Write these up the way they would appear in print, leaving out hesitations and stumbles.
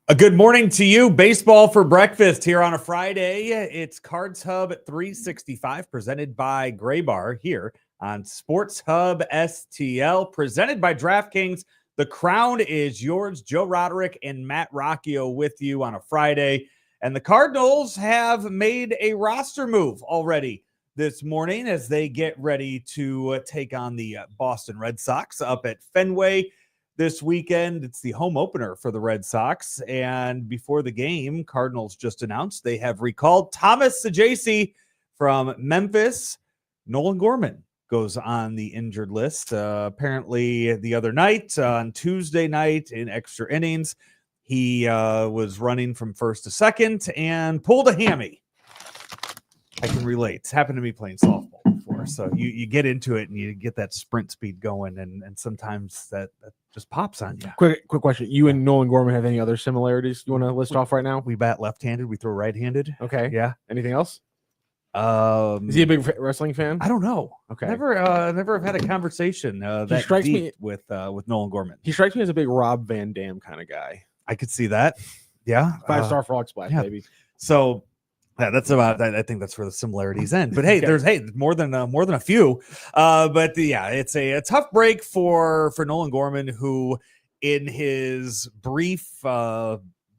A good morning to you. Baseball for breakfast here on a Friday. It's Cards Hub at 365, presented by Gray Bar here on Sports Hub STL, presented by DraftKings. The crown is yours. Joe Roderick and Matt Rocchio with you on a Friday. And the Cardinals have made a roster move already this morning as they get ready to take on the Boston Red Sox up at Fenway this weekend. It's the home opener for the Red Sox. And before the game, Cardinals just announced they have recalled Thomas Saggese from Memphis. Nolan Gorman goes on the injured list. Apparently the other night, on Tuesday night in extra innings, he was running from first to second and pulled a hammy. I can relate. It's happened to me playing softball before. So you get into it and you get that sprint speed going, and sometimes that just pops on you. Quick question. You and Nolan Gorman have any other similarities you want to list off right now? We bat left-handed. We throw right-handed. Okay. Yeah. Anything else? Is he a big wrestling fan? I don't know. Okay. Never have had a conversation that strikes deep me with Nolan Gorman. He strikes me as a big Rob Van Dam kind of guy. I could see that. Yeah. 5-star frog splash, baby. So yeah, that's about. I think that's where the similarities end. But hey, there's more than a few. It's a tough break for Nolan Gorman, who in his brief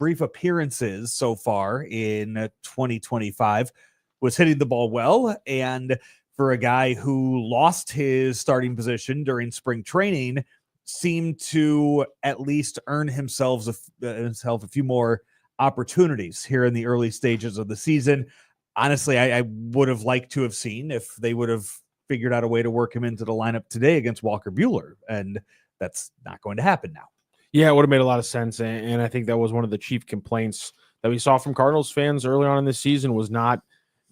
appearances so far in 2025 was hitting the ball well, and for a guy who lost his starting position during spring training, seemed to at least earn himself a few more opportunities here in the early stages of the season. Honestly, I would have liked to have seen if they would have figured out a way to work him into the lineup today against Walker Buehler, and that's not going to happen now. Yeah, it would have made a lot of sense, and I think that was one of the chief complaints that we saw from Cardinals fans early on in this season was not,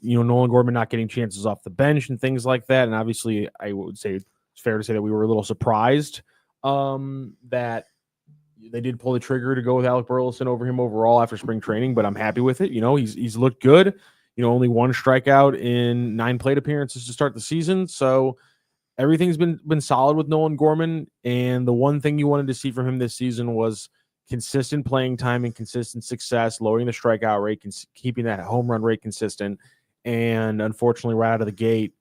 Nolan Gorman not getting chances off the bench and things like that. And obviously, I would say it's fair to say that we were a little surprised that they did pull the trigger to go with Alec Burleson over him overall after spring training, but I'm happy with it. He's looked good. Only one strikeout in 9 plate appearances to start the season. So everything's been solid with Nolan Gorman. And the one thing you wanted to see from him this season was consistent playing time and consistent success, lowering the strikeout rate, keeping that home run rate consistent. And unfortunately, right out of the gate,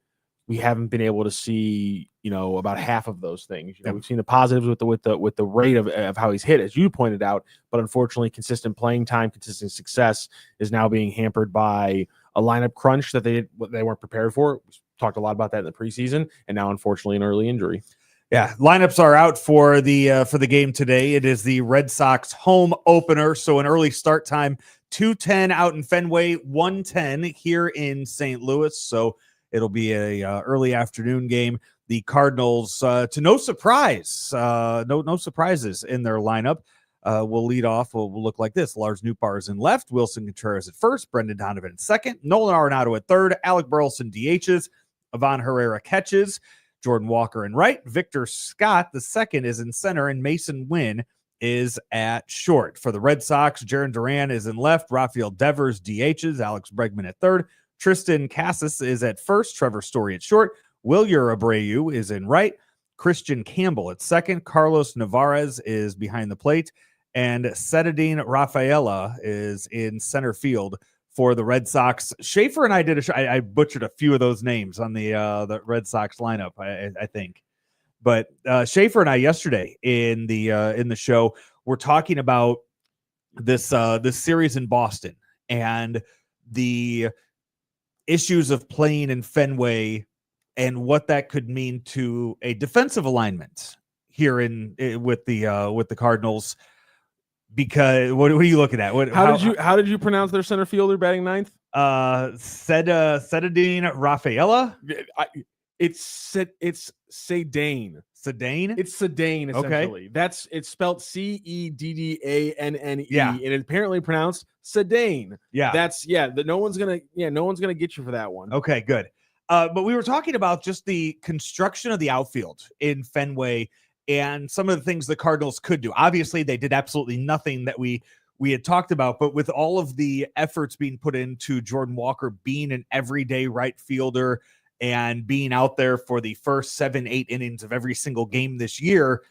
we haven't been able to see, about half of those things. We've seen the positives with the rate of how he's hit, as you pointed out, but unfortunately, consistent playing time, consistent success is now being hampered by a lineup crunch that they weren't prepared for. We talked a lot about that in the preseason, and now, unfortunately, an early injury. Yeah, lineups are out for the game today. It is the Red Sox home opener, so an early start time, 2:10 out in Fenway, 1:10 here in St. Louis. So it'll be a early afternoon game. The Cardinals, to no surprise, no surprises in their lineup. Will lead off. Will look like this: Lars Nootbaar in left, Wilson Contreras at first, Brendan Donovan at second, Nolan Arenado at third, Alec Burleson DHs, Ivan Herrera catches, Jordan Walker in right, Victor Scott the second is in center, and Mason Wynn is at short. For the Red Sox, Jarren Duran is in left, Rafael Devers DHs, Alex Bregman at third, Tristan Casas is at first, Trevor Story at short, Wilyer Abreu is in right, Christian Campbell at second, Carlos Navarez is behind the plate, and Cedadine Rafaela is in center field for the Red Sox. Schaefer and I I butchered a few of those names on the Red Sox lineup, I think. But Schaefer and I yesterday in the show were talking about this series in Boston and the issues of playing in Fenway and what that could mean to a defensive alignment here with the Cardinals. Because what are you looking at? How did you pronounce their center fielder batting ninth? Cedadine Rafaela. It's Sedane. Sedane? It's Sedane, essentially. Okay. It's spelled Ceddannne. Yeah. And it's apparently pronounced Sedane. Yeah. No one's gonna get you for that one. Okay, good. But we were talking about just the construction of the outfield in Fenway and some of the things the Cardinals could do. Obviously, they did absolutely nothing that we had talked about, but with all of the efforts being put into Jordan Walker being an everyday right fielder and being out there for the first 7-8 innings of every single game this year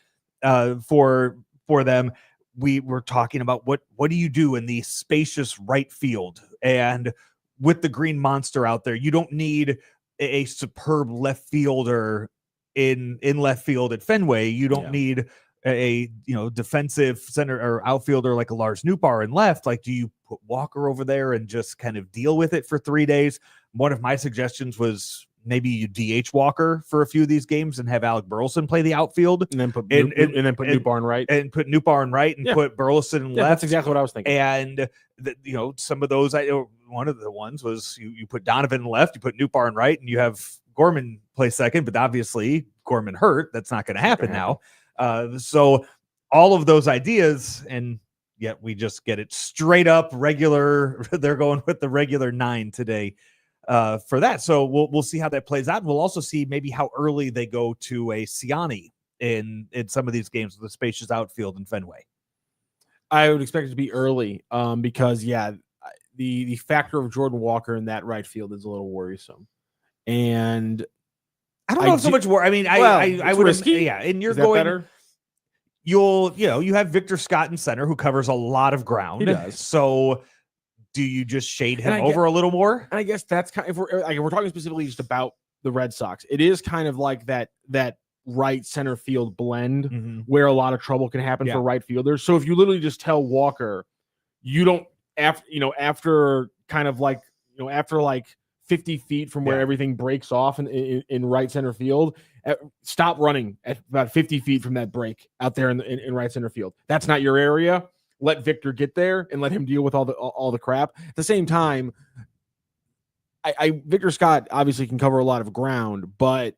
for them, we were talking about what do you do in the spacious right field, and with the green monster out there, you don't need a superb left fielder in left field at Fenway. You don't need a defensive center or outfielder like a Lars Nootbaar in left. Like, do you put Walker over there and just kind of deal with it for 3 days? One of my suggestions was maybe you DH Walker for a few of these games and have Alec Burleson play the outfield, and then put Nootbaar in right, and put Nootbaar in right, and put Burleson in left. That's exactly what I was thinking. And some of those, one of the ones was you put Donovan in left, you put Nootbaar in right, and you have Gorman play second. But obviously Gorman hurt. That's not going to happen now. So all of those ideas, and yet we just get it straight up regular. They're going with the regular 9 today. For that. So we'll see how that plays out. And we'll also see maybe how early they go to a Siani in some of these games with the spacious outfield in Fenway. I would expect it to be early because the factor of Jordan Walker in that right field is a little worrisome. And I don't know if so much more. I mean, I would risky. And you're going better. You have Victor Scott in center who covers a lot of ground. He does. So do you just shade him over a little more? And I guess that's kind of, if we're talking specifically just about the Red Sox, it is kind of like that right center field blend where a lot of trouble can happen for right fielders. So if you literally just tell Walker, you don't after 50 feet from where everything breaks off in right center field, stop running at about 50 feet from that break out there in right center field. That's not your area. Let Victor get there and let him deal with all the crap. At the same time, Victor Scott obviously can cover a lot of ground, but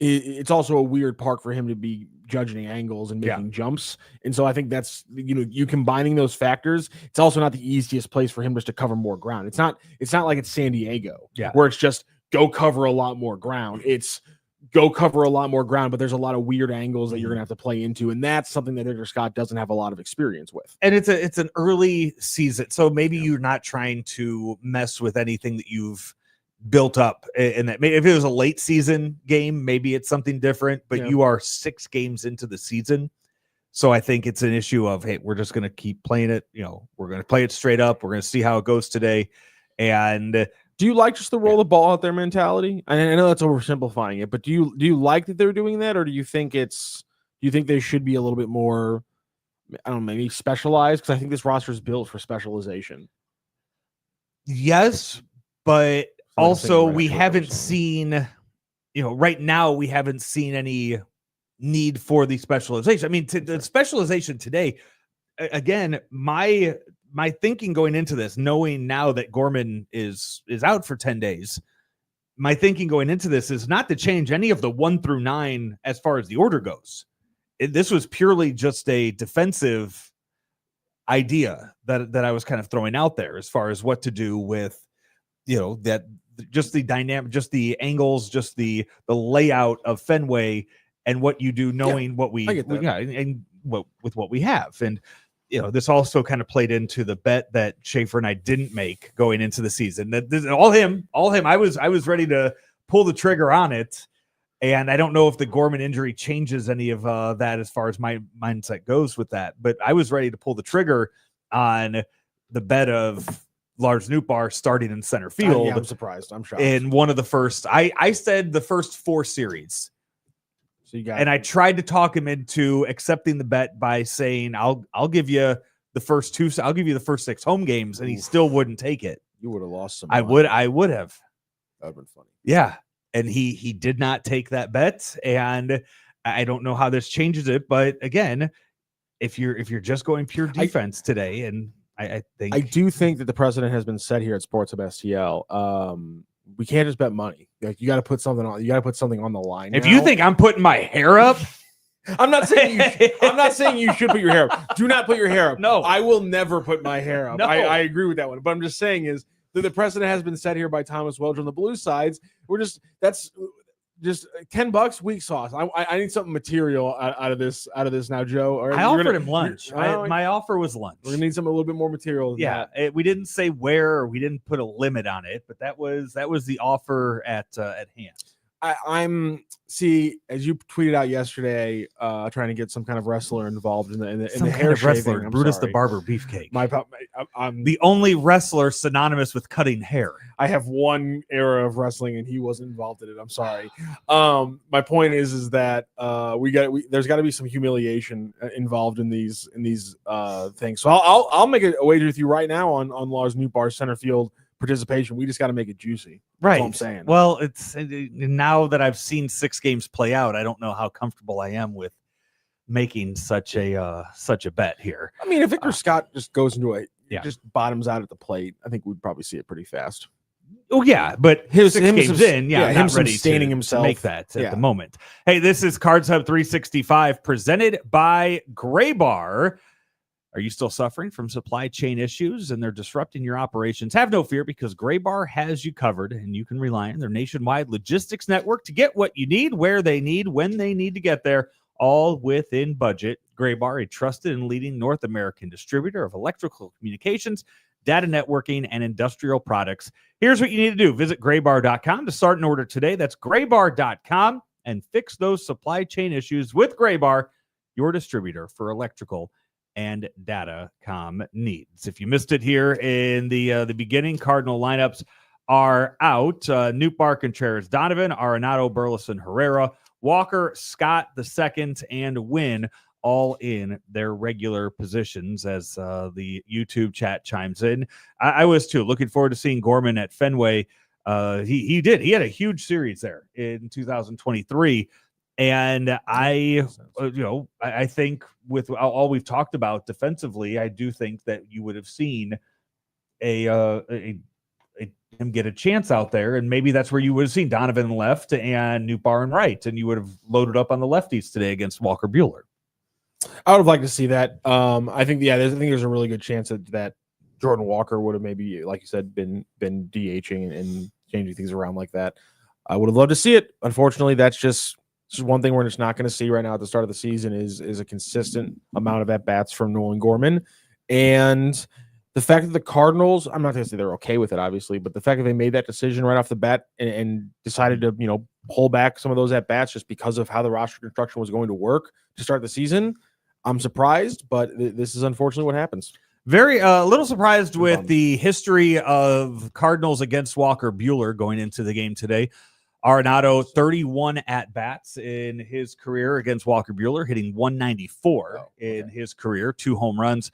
it's also a weird park for him to be judging angles and making jumps. And so I think that's, you combining those factors, it's also not the easiest place for him just to cover more ground. It's not like it's San Diego where it's just go cover a lot more ground. It's go cover a lot more ground, but there's a lot of weird angles that you're going to have to play into. And that's something that Victor Scott doesn't have a lot of experience with. And it's an early season. So maybe you're not trying to mess with anything that you've built up in that. If it was a late season game, maybe it's something different, but you are 6 games into the season. So I think it's an issue of, hey, we're just going to keep playing it. We're going to play it straight up. We're going to see how it goes today. And do you like just the roll the ball out there mentality? I know that's oversimplifying it, but do you like that they're doing that, or do you think they should be a little bit more, I don't know, maybe specialized? Because I think this roster is built for specialization. Yes, but also we haven't seen, right now we haven't seen any need for the specialization. I mean, the specialization today, again, my thinking going into this, knowing now that Gorman is out for 10 days, my thinking going into this is not to change any of the 1 through 9 as far as the order goes. This was purely just a defensive idea that I was kind of throwing out there as far as what to do with, that just the dynamic, just the angles, just the layout of Fenway and what you do, knowing what we and what we have. And this also kind of played into the bet that Schaefer and I didn't make going into the season. That this, all him. I was ready to pull the trigger on it, and I don't know if the Gorman injury changes any of that as far as my mindset goes with that. But I was ready to pull the trigger on the bet of Lars Nootbaar starting in center field. I'm surprised. I'm shocked. In one of the first, I said the first 4 series. So you got and I tried to talk him into accepting the bet by saying, I'll give you the first 2. I'll give you the first 6 home games, and he still wouldn't take it. You would have lost some. I would have. That'd been funny. Yeah, and he did not take that bet, and I don't know how this changes it. But again, if you're just going pure defense today, and I do think that the precedent has been set here at Sports Hub STL. We can't just bet money. Like, you got to put something on. You got to put something on the line. If you think I'm putting my hair up, I'm not saying you should put your hair up. Do not put your hair up. No, I will never put my hair up. No. I agree with that one. But I'm just saying is that the precedent has been set here by Thomas Welch on the Blue Sides. That's just $10 weak sauce. I need something material out of this now, Joe. I offered him lunch. My offer was lunch. We're gonna need something a little bit more material. We didn't say where, or we didn't put a limit on it, but that was the offer at hand. I'm as you tweeted out yesterday, trying to get some kind of wrestler involved in the hair wrestler. shaving. Brutus the Barber Beefcake. I'm the only wrestler synonymous with cutting hair. I have one era of wrestling, and he wasn't involved in it. I'm sorry. My point is that there's got to be some humiliation involved in these things. So I'll make a wager with you right now on Lars Nootbaar's center field participation. We just got to make it juicy. Right. That's all I'm saying. Well, it's now that I've seen 6 games play out, I don't know how comfortable I am with making such a bet here. I mean, if Victor Scott just goes into just bottoms out at the plate, I think we'd probably see it pretty fast. Oh yeah, but him 6 games in, him not ready sustaining to himself make that at the moment. Hey, this is Cards Hub 365 presented by Gray Bar. Are you still suffering from supply chain issues and they're disrupting your operations? Have no fear, because Gray Bar has you covered, and you can rely on their nationwide logistics network to get what you need, where they need, when they need to get there, all within budget. Gray Bar, a trusted and leading North American distributor of electrical communications, data networking, and industrial products. Here's what you need to do. Visit graybar.com to start an order today. That's graybar.com, and fix those supply chain issues with Gray Bar, your distributor for electrical and datacom needs. If you missed it here in the beginning, Cardinal lineups are out. Nootbaar, Contreras, Donovan, Arenado, Burleson, Herrera, Walker, Scott II, and Wynn, all in their regular positions as the YouTube chat chimes in. I was too looking forward to seeing Gorman at Fenway. He had a huge series there in 2023. And I think with all we've talked about defensively, I do think that you would have seen him get a chance out there, and maybe that's where you would have seen Donovan left and Nootbaar and right, and you would have loaded up on the lefties today against Walker Buehler. I would have liked to see that. I think there's a really good chance that Jordan Walker would have maybe, like you said, been DHing and changing things around like that. I would have loved to see it. Unfortunately, that's just one thing we're just not going to see right now at the start of the season is a consistent amount of at-bats from Nolan Gorman. And the fact that the Cardinals, I'm not going to say they're okay with it, obviously, but the fact that they made that decision right off the bat and decided to, pull back some of those at-bats just because of how the roster construction was going to work to start the season, I'm surprised, but this is unfortunately what happens. Very little surprised with the history of Cardinals against Walker Buehler going into the game today. Arenado, 31 at-bats in his career against Walker Buehler, hitting 194 in his career, 2 home runs.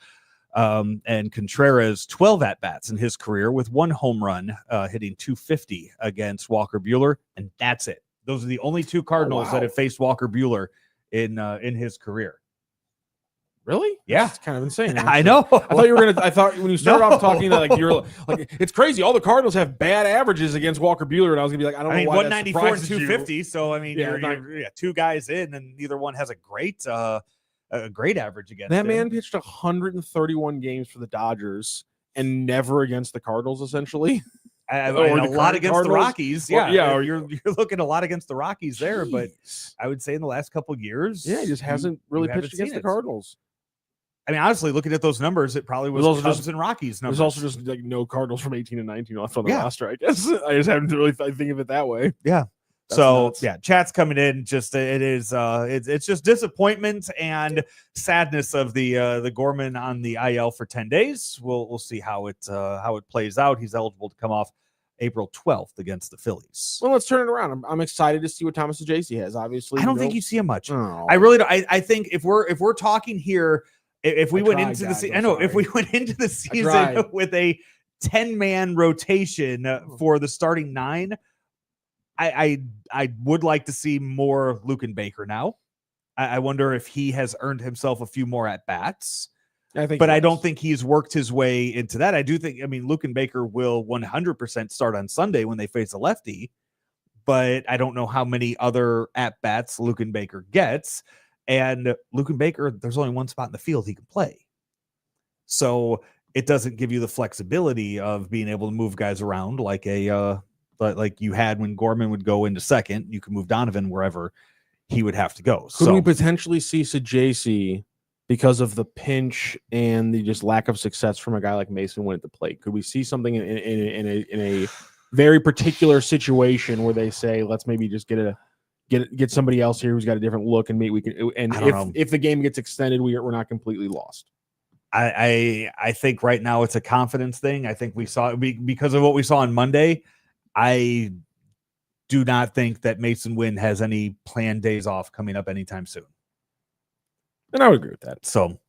And Contreras, 12 at-bats in his career with 1 home run, hitting 250 against Walker Buehler, and that's it. Those are the only 2 Cardinals that have faced Walker Buehler in his career. Really? Yeah, it's kind of insane. Actually. I know. I thought when you started off talking that, like you're like, it's crazy. All the Cardinals have bad averages against Walker Buehler, and I was gonna be like, I don't know why 194 and 250. You. So I mean, you're 2 guys in, and neither one has a great average against that him. man pitched 131 games for the Dodgers and never against the Cardinals, essentially. Or a lot against Cardinals. the Rockies. Or you're looking a lot against the Rockies there, but I would say in the last couple of years, he just hasn't really pitched against the Cardinals. I mean, honestly, looking at those numbers, it probably was Cubs and Rockies numbers. There's also just like no Cardinals from 18 and 19 left on the roster, I guess. I just haven't really think of it that way. Yeah. That's so nuts. Chat's coming in. Just it's just disappointment and sadness of the Gorman on the IL for 10 days. We'll see how it plays out. He's eligible to come off April 12th against the Phillies. Well, let's turn it around. I'm excited to see what Thomas Saggese has. Obviously, I don't think you see him much. Oh. I really don't. I think if we're talking here. If we went into the season with a 10-man rotation for the starting 9, I would like to see more Luken Baker now. I wonder if he has earned himself a few more at bats. I don't think he's worked his way into that. I do think, Luken Baker will 100% start on Sunday when they face a lefty, but I don't know how many other at bats Luken Baker gets. And Luken Baker, there's only one spot in the field he can play. So it doesn't give you the flexibility of being able to move guys around like like you had when Gorman would go into second. You could move Donovan wherever he would have to go. Could we potentially see Saggese because of the pinch and the just lack of success from a guy like Mason Wynn at the plate? Could we see something in a very particular situation where they say, let's maybe just get somebody else here who's got a different look, and maybe we can. And if the game gets extended, we're not completely lost. I think right now it's a confidence thing. I think we saw because of what we saw on Monday. I do not think that Mason Wynn has any planned days off coming up anytime soon. And I would agree with that. So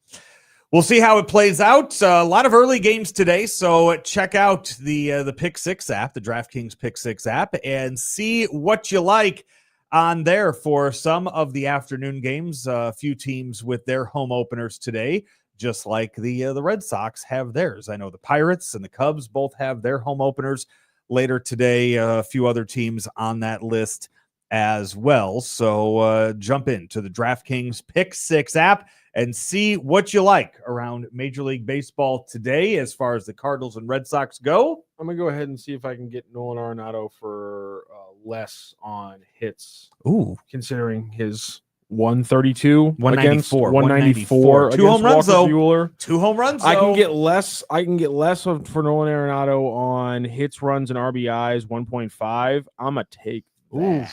we'll see how it plays out. A lot of early games today, so check out the Pick Six app, the DraftKings Pick Six app, and see what you like on there for some of the afternoon games. A few teams with their home openers today, just like the Red Sox have theirs. I know the Pirates and the Cubs both have their home openers later today. A few other teams on that list as well. So jump into the DraftKings Pick Six app and see what you like around Major League Baseball today as far as the Cardinals and Red Sox go. I'm going to go ahead and see if I can get Nolan Arenado for less on hits. Ooh, considering his 132 194 against 194 2 home runs though. Buehler. 2 home runs. I can get less for Nolan Arenado on hits, runs, and RBIs 1.5. I'm gonna take that.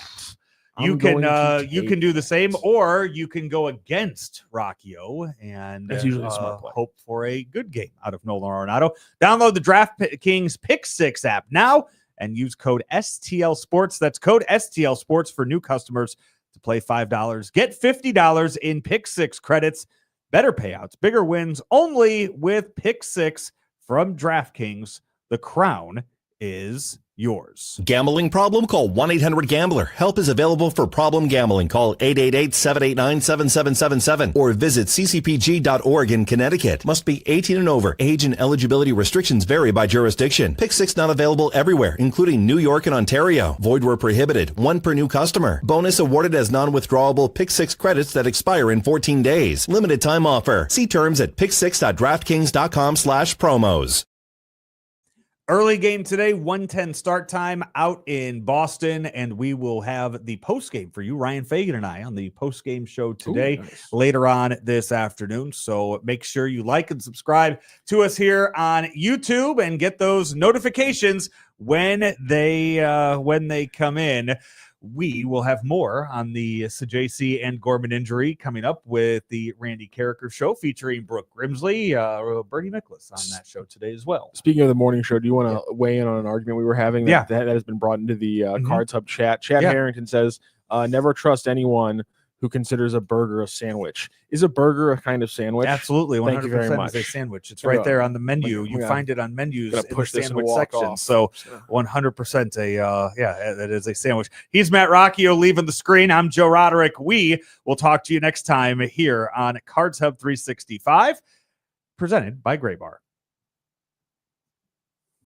You can do the same, or you can go against Rocchio and that's usually a smart play. Hope for a good game out of Nolan Arenado. Download the DraftKings Pick Six app now and use code STL Sports. That's code STL Sports for new customers to play $5. Get $50 in Pick Six credits. Better payouts, bigger wins, only with Pick Six from DraftKings. The crown is yours. Gambling problem? Call 1-800-GAMBLER. Help is available for problem gambling. Call 888-789-7777 or visit ccpg.org in Connecticut. Must be 18 and over. Age and eligibility restrictions vary by jurisdiction. Pick Six not available everywhere, including New York and Ontario. Void where prohibited. One per new customer. Bonus awarded as non-withdrawable Pick Six credits that expire in 14 days. Limited time offer. See terms at picksix.draftkings.com/promos. Early game today, 1:10 start time out in Boston, and we will have the post game for you, Ryan Fagan and I, on the post game show today. Later on this afternoon. So make sure you like and subscribe to us here on YouTube and get those notifications when they come in. We will have more on the Saggese and Gorman injury coming up with the Randy Carricker show featuring Brooke Grimsley, Bernie Nicholas on that show today as well. Speaking of the morning show, do you want to weigh in on an argument we were having that has been brought into the Cards Hub chat? Chad Harrington says, never trust anyone who considers a burger a sandwich. Is a burger a kind of sandwich? Absolutely, 100% Thank you very much. is a sandwich. It's right there on the menu. You find it on menus in the sandwich section. Off. So 100% that is a sandwich. He's Matt Rocchio leaving the screen. I'm Joe Roderick. We will talk to you next time here on Cards Hub 365, presented by Gray Bar.